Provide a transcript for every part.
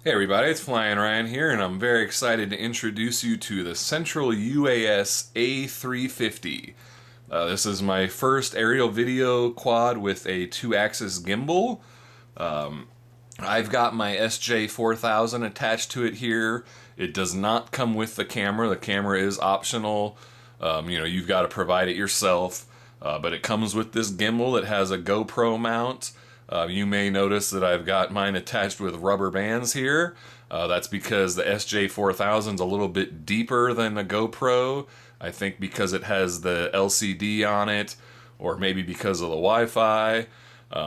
Hey everybody, it's Flyin Ryan here, and I'm very excited to introduce you to the Central UAS A350. This is my first aerial video quad with a 2-axis gimbal. I've got my SJ4000 attached to it here. It does not come with the camera. The camera is optional. You've got to provide it yourself. But it comes with this gimbal. It has a GoPro mount. You may notice that I've got mine attached with rubber bands here. That's because the SJ4000 is a little bit deeper than the GoPro. I think because it has the LCD on it, or maybe because of the Wi-Fi.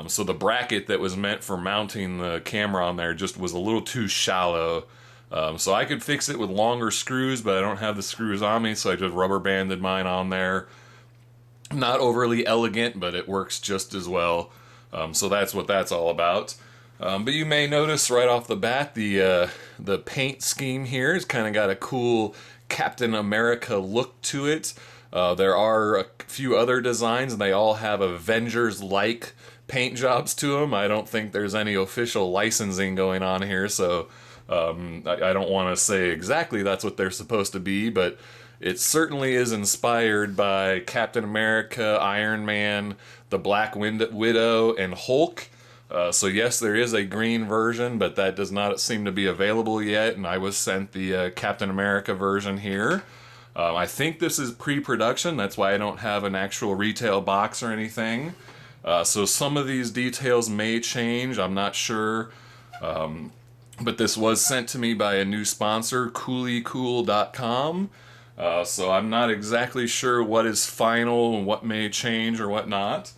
So the bracket that was meant for mounting the camera on there just was a little too shallow. So I could fix it with longer screws, but I don't have the screws on me, so I just rubber banded mine on there. Not overly elegant, but it works just as well. So that's what that's all about. But you may notice right off the bat the paint scheme here has kind of got a cool Captain America look to it. There are a few other designs, and they all have Avengers-like paint jobs to them. I don't think there's any official licensing going on here, so I don't want to say exactly that's what they're supposed to be, but it certainly is inspired by Captain America, Iron Man, the Black Widow, and Hulk. So yes, there is a green version, but that does not seem to be available yet, and I was sent the Captain America version here. I think this is pre-production, that's why I don't have an actual retail box or anything. So some of these details may change, I'm not sure. But this was sent to me by a new sponsor, CooleyCool.com. So I'm not exactly sure what is final and what may change or what not.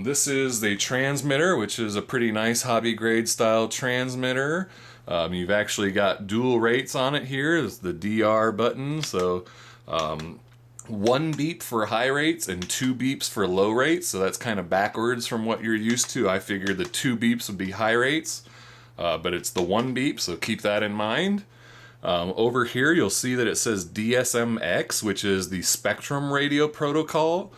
This is the transmitter, which is a pretty nice hobby grade style transmitter. You've actually got dual rates on it here. It's the DR button, so 1 beep for high rates and 2 beeps for low rates, so that's kind of backwards from what you're used to. I figured the 2 beeps would be high rates, but it's the 1 beep, so keep that in mind. Over here you'll see that it says DSMX, which is the Spectrum Radio Protocol.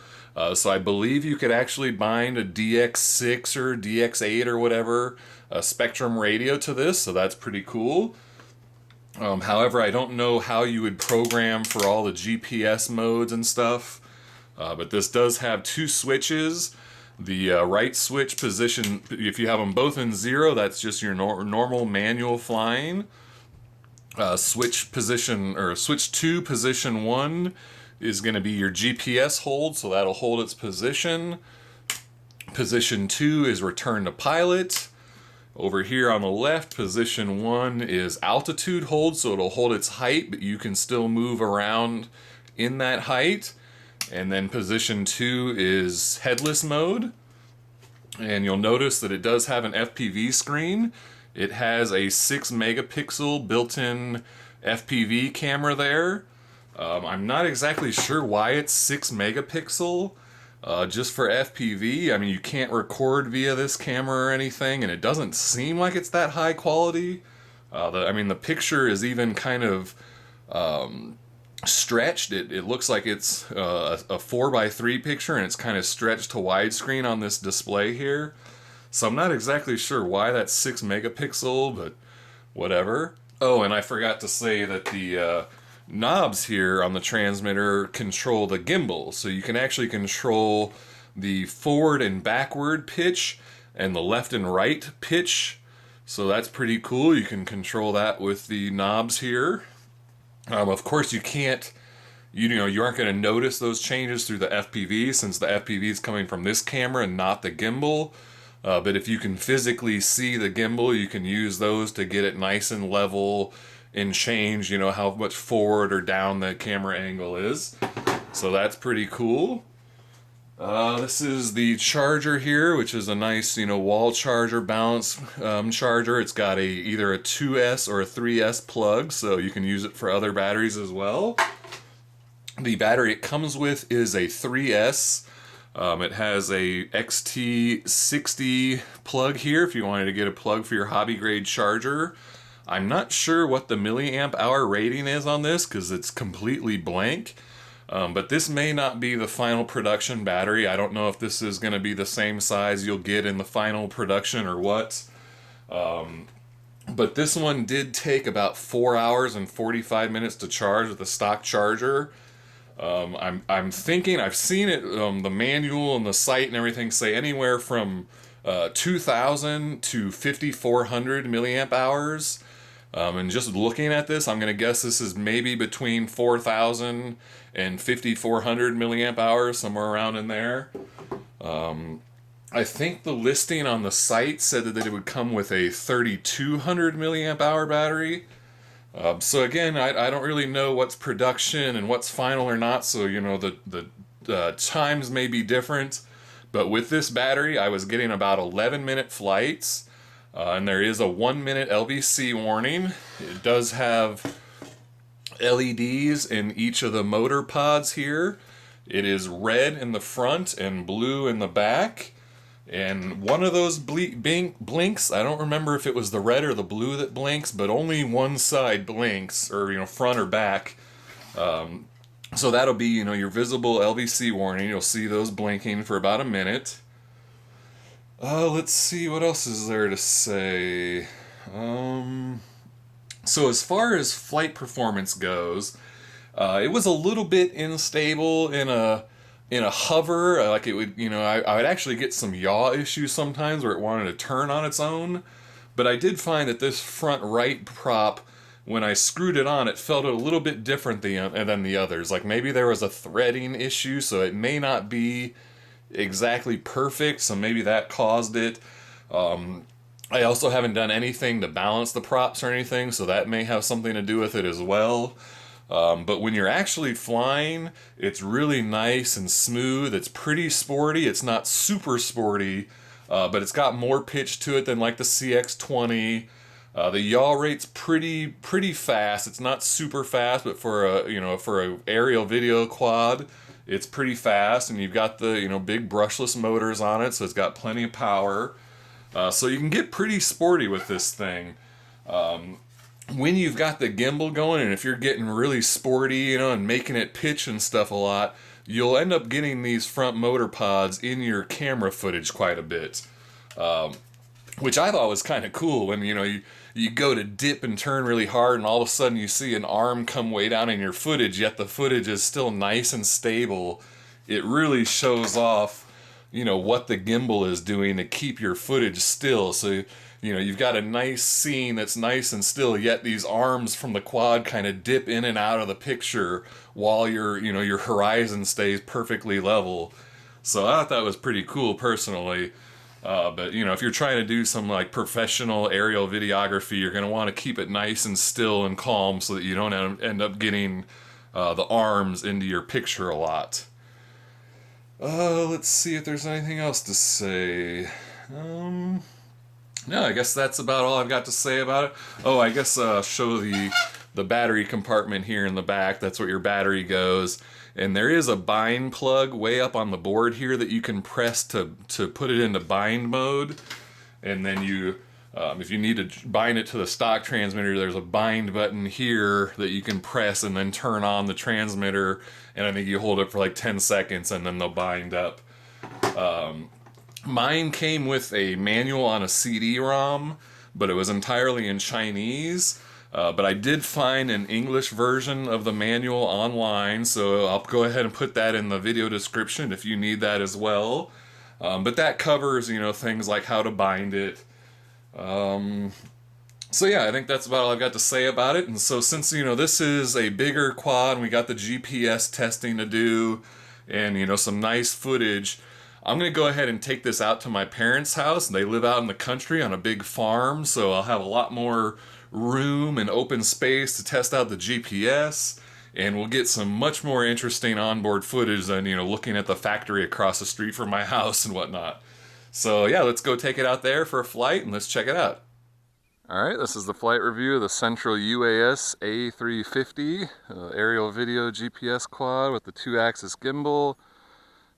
So I believe you could actually bind a DX6 or DX8 or whatever Spectrum radio to this, so that's pretty cool. However, I don't know how you would program for all the GPS modes and stuff, but this does have 2 switches. The right switch position, if you have them both in 0, that's just your normal manual flying. Switch position, or switch 2 position 1 is going to be your GPS hold, so that'll hold its position. Position 2 is return to pilot. Over here on the left, position 1 is altitude hold, so it'll hold its height, but you can still move around in that height. And then position 2 is headless mode. And you'll notice that it does have an FPV screen. It has a 6 megapixel built-in FPV camera there. I'm not exactly sure why it's 6 megapixel just for FPV. I mean, you can't record via this camera or anything, and it doesn't seem like it's that high quality. The picture is even kind of stretched. It looks like it's a 4:3 picture, and it's kind of stretched to widescreen on this display here. So I'm not exactly sure why that's 6 megapixel, but whatever. Oh, and I forgot to say that the knobs here on the transmitter control the gimbal, so you can actually control the forward and backward pitch and the left and right pitch, so that's pretty cool. You can control that with the knobs here. Of course you can't, you aren't going to notice those changes through the FPV, since the FPV is coming from this camera and not the gimbal. But if you can physically see the gimbal, you can use those to get it nice and level and change, how much forward or down the camera angle is. So that's pretty cool. This is the charger here, which is a nice, wall charger, balance charger. It's got either a 2S or a 3S plug, so you can use it for other batteries as well. The battery it comes with is a 3S. It has a XT60 plug here if you wanted to get a plug for your hobby grade charger. I'm not sure what the milliamp hour rating is on this because it's completely blank, but this may not be the final production battery. I don't know if this is going to be the same size you'll get in the final production or what. But this one did take about 4 hours and 45 minutes to charge with the stock charger. I'm thinking, I've seen it, the manual and the site and everything say anywhere from 2,000 to 5,400 milliamp hours. And just looking at this, I'm going to guess this is maybe between 4,000 and 5,400 milliamp hours, somewhere around in there. I think the listing on the site said that it would come with a 3,200 milliamp hour battery. So again, I don't really know what's production and what's final or not, so you know the times may be different. But with this battery, I was getting about 11-minute flights, and there is a 1-minute LVC warning. It does have LEDs in each of the motor pods here. It is red in the front and blue in the back. And one of those blinks, I don't remember if it was the red or the blue that blinks, but only one side blinks, or you know, front or back. So that'll be, you know, your visible LVC warning. You'll see those blinking for about a minute. Let's see, what else is there to say? So as far as flight performance goes, it was a little bit unstable in a hover. Like it would, you know, I would actually get some yaw issues sometimes where it wanted to turn on its own. But I did find that this front right prop, when I screwed it on, it felt a little bit different than the others. Like maybe there was a threading issue, so it may not be exactly perfect, so maybe that caused it. I also haven't done anything to balance the props or anything, so that may have something to do with it as well. But when you're actually flying, it's really nice and smooth. It's pretty sporty. It's not super sporty, but it's got more pitch to it than like the CX-20. The yaw rate's pretty fast. It's not super fast, but for a aerial video quad, it's pretty fast. And you've got the, you know, big brushless motors on it, so it's got plenty of power. So you can get pretty sporty with this thing. When you've got the gimbal going, and if you're getting really sporty, you know, and making it pitch and stuff a lot, you'll end up getting these front motor pods in your camera footage quite a bit. Which I thought was kind of cool when, you know, you go to dip and turn really hard and all of a sudden you see an arm come way down in your footage, yet the footage is still nice and stable. It really shows off, you know, what the gimbal is doing to keep your footage still. So, you know, you've got a nice scene that's nice and still, yet these arms from the quad kind of dip in and out of the picture while your horizon stays perfectly level. So I thought that was pretty cool personally. But, you know, if you're trying to do some like professional aerial videography, you're going to want to keep it nice and still and calm so that you don't end up getting the arms into your picture a lot. Let's see if there's anything else to say. No, I guess that's about all I've got to say about it. Oh, I guess show the battery compartment here in the back. That's where your battery goes. And there is a bind plug way up on the board here that you can press to put it into bind mode. And then you, if you need to bind it to the stock transmitter, there's a bind button here that you can press and then turn on the transmitter. And I think you hold it for like 10 seconds and then they'll bind up. Mine came with a manual on a CD-ROM, but it was entirely in Chinese. But I did find an English version of the manual online, so I'll go ahead and put that in the video description if you need that as well. But that covers, you know, things like how to bind it. So yeah, I think that's about all I've got to say about it. And so since, you know, this is a bigger quad and we got the GPS testing to do and, you know, some nice footage, I'm going to go ahead and take this out to my parents' house. They live out in the country on a big farm, so I'll have a lot more room and open space to test out the GPS, and we'll get some much more interesting onboard footage than, you know, looking at the factory across the street from my house and whatnot. So yeah, let's go take it out there for a flight and let's check it out. Alright, this is the flight review of the Central UAS A350 aerial video GPS quad with the 2-axis gimbal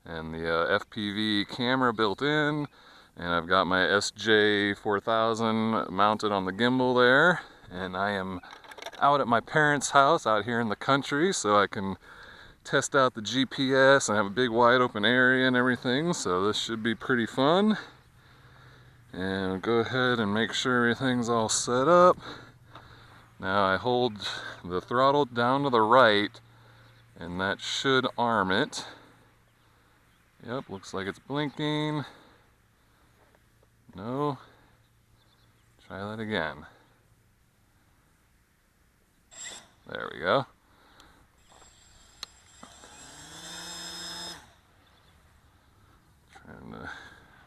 and the FPV camera built in. And I've got my SJ4000 mounted on the gimbal there. And I am out at my parents' house out here in the country so I can test out the GPS and have a big wide open area and everything. So this should be pretty fun. And go ahead and make sure everything's all set up. Now I hold the throttle down to the right, and that should arm it. Yep, looks like it's blinking. No. Try that again. There we go.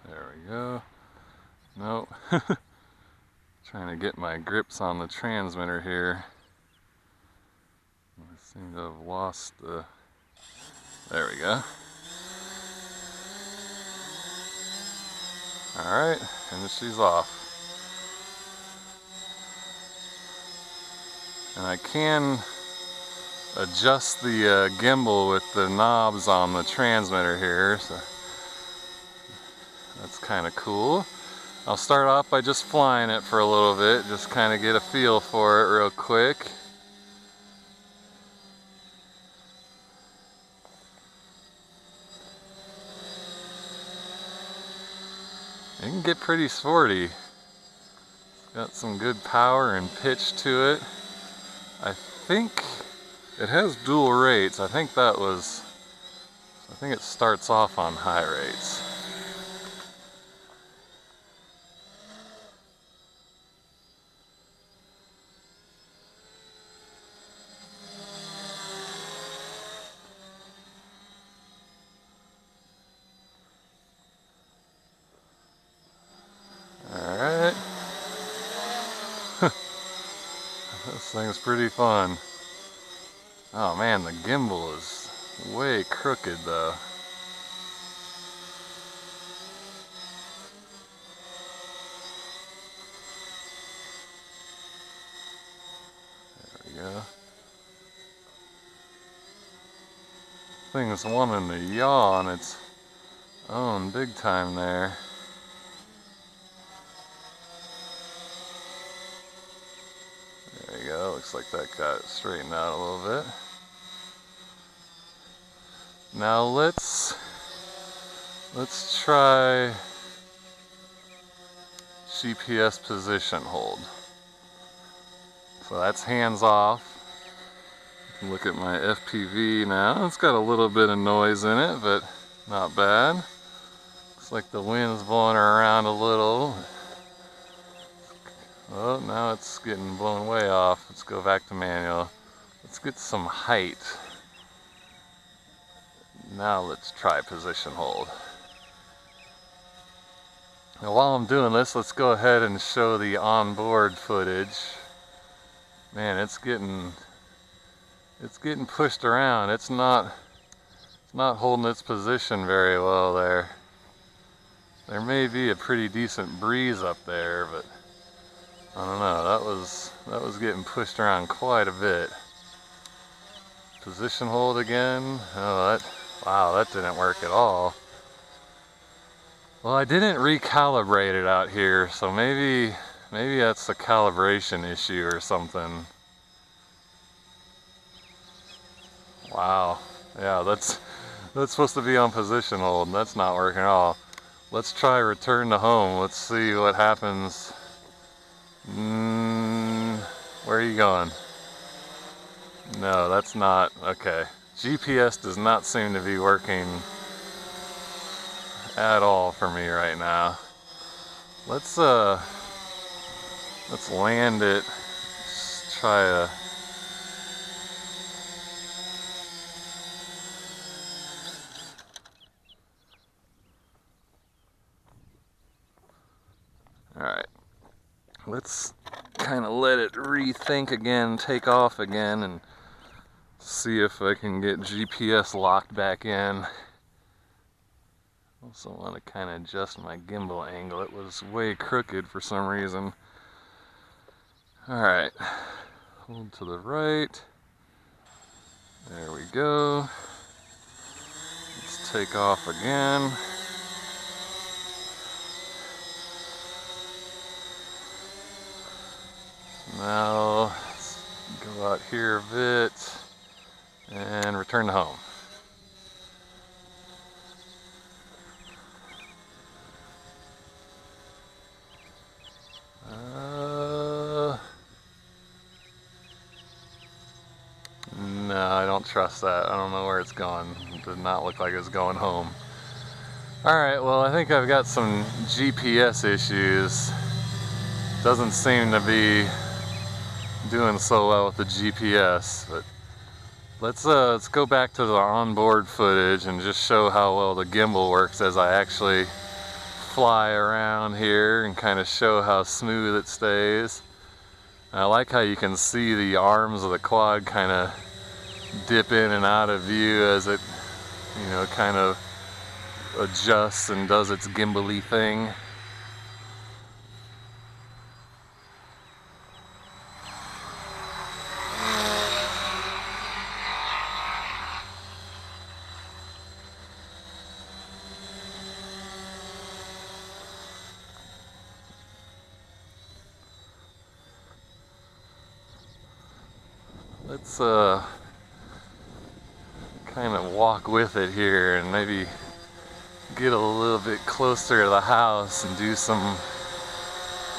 There we go. Nope. Trying to get my grips on the transmitter here. I seem to have lost the... There we go. Alright, and she's off. And I can adjust the gimbal with the knobs on the transmitter here, so that's kind of cool. I'll start off by just flying it for a little bit, just kind of get a feel for it real quick. It can get pretty sporty. It's got some good power and pitch to it. I think it has dual rates. I think it starts off on high rates. Alright. This thing's pretty fun. Oh man, the gimbal is way crooked though. There we go. Thing's wanting to yaw on its own big time there. There you go, looks like that got it straightened out a little bit. Now let's try GPS position hold. So that's hands off. You can look at my FPV now. It's got a little bit of noise in it, but not bad. Looks like the wind's blowing her around a little. Oh, now it's getting blown way off. Let's go back to manual. Let's get some height. Now let's try position hold. Now while I'm doing this, let's go ahead and show the onboard footage. Man, it's getting pushed around. It's not holding its position very well there. There may be a pretty decent breeze up there, but I don't know. That was getting pushed around quite a bit. Position hold again. Oh, wow, that didn't work at all. Well, I didn't recalibrate it out here, so maybe that's a calibration issue or something. Wow. Yeah, that's supposed to be on position hold, and that's not working at all. Let's try return to home. Let's see what happens. Where are you going? No, that's not okay. GPS does not seem to be working at all for me right now. Let's land it. Just try to. All right. Let's kind of let it rethink again, take off again, and see if I can get GPS locked back in. Also want to kind of adjust my gimbal angle. It was way crooked for some reason. Alright, hold to the right. There we go. Let's take off again. Now, let's go out here a bit and return to home. trust that. I don't know where it's going. It did not look like it was going home. Alright, well, I think I've got some GPS issues. Doesn't seem to be doing so well with the GPS, but let's go back to the onboard footage and just show how well the gimbal works as I actually fly around here and kind of show how smooth it stays. I like how you can see the arms of the quad kind of dip in and out of view as it, you know, kind of adjusts and does its gimbal-y thing. Let's kind of walk with it here and maybe get a little bit closer to the house and do some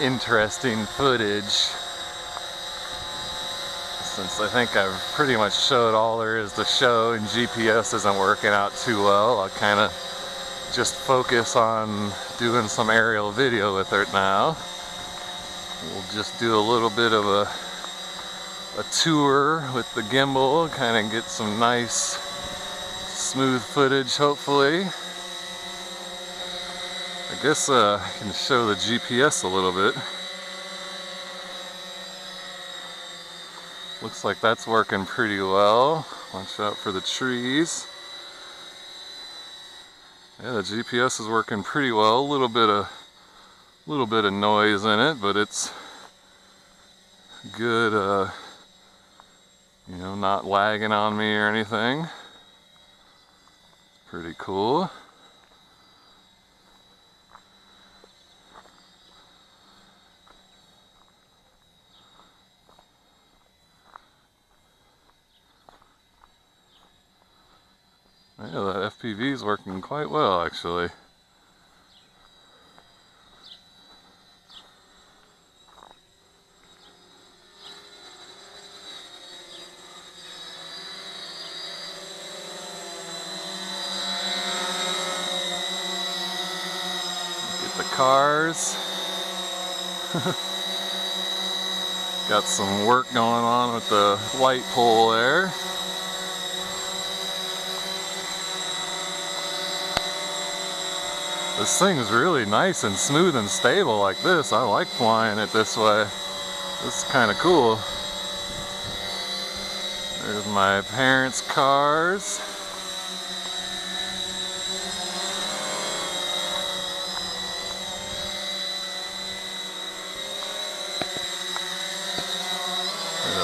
interesting footage. Since I think I've pretty much showed all there is to show and GPS isn't working out too well, I'll kind of just focus on doing some aerial video with it now. We'll just do a little bit of a tour with the gimbal, kind of get some nice smooth footage hopefully. I guess I can show the GPS a little bit. Looks like that's working pretty well. Watch out for the trees. Yeah, the GPS is working pretty well. A little bit of noise in it, but it's good. You know, not lagging on me or anything. Pretty cool. Yeah, the FPV is working quite well actually. The cars. Got some work going on with the light pole there. This thing is really nice and smooth and stable like this. I like flying it this way. This is kind of cool. There's my parents' cars.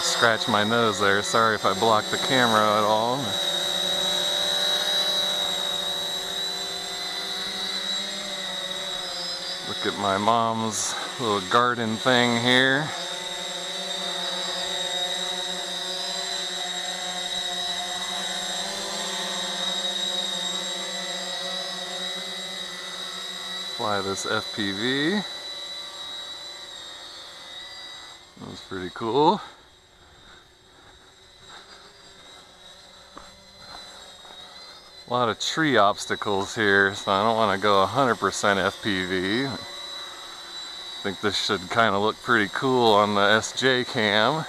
Scratch my nose there. Sorry if I blocked the camera at all. Look at my mom's little garden thing here. Fly this FPV. That was pretty cool. A lot of tree obstacles here, so I don't want to go 100% FPV. I think this should kind of look pretty cool on the SJ cam.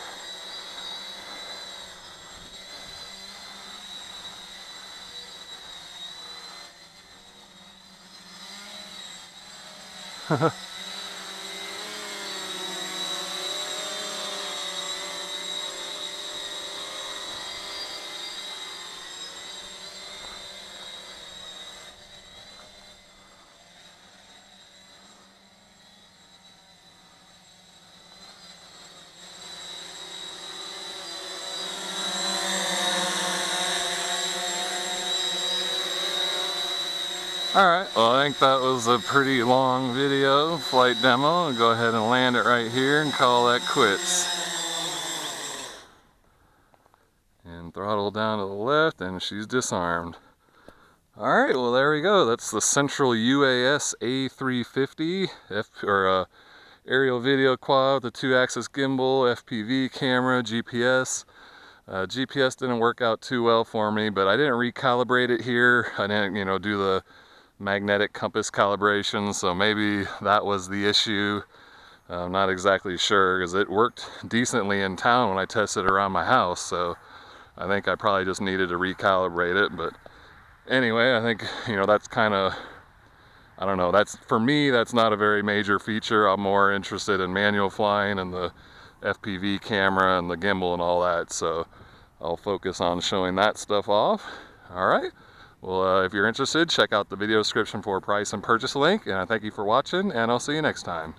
Alright, well I think that was a pretty long video, flight demo. I'll go ahead and land it right here and call that quits. And throttle down to the left and she's disarmed. Alright, well there we go. That's the Central UAS A350 aerial video quad with a 2-axis gimbal, FPV camera, GPS. GPS didn't work out too well for me, but I didn't recalibrate it here. I didn't, do the magnetic compass calibration, so maybe that was the issue. I'm not exactly sure, because it worked decently in town when I tested around my house, so I think I probably just needed to recalibrate it. But anyway, I think, that's kind of, I don't know, for me, that's not a very major feature. I'm more interested in manual flying and the FPV camera and the gimbal and all that, so I'll focus on showing that stuff off. Alright, well, if you're interested, check out the video description for a price and purchase link, and I thank you for watching, and I'll see you next time.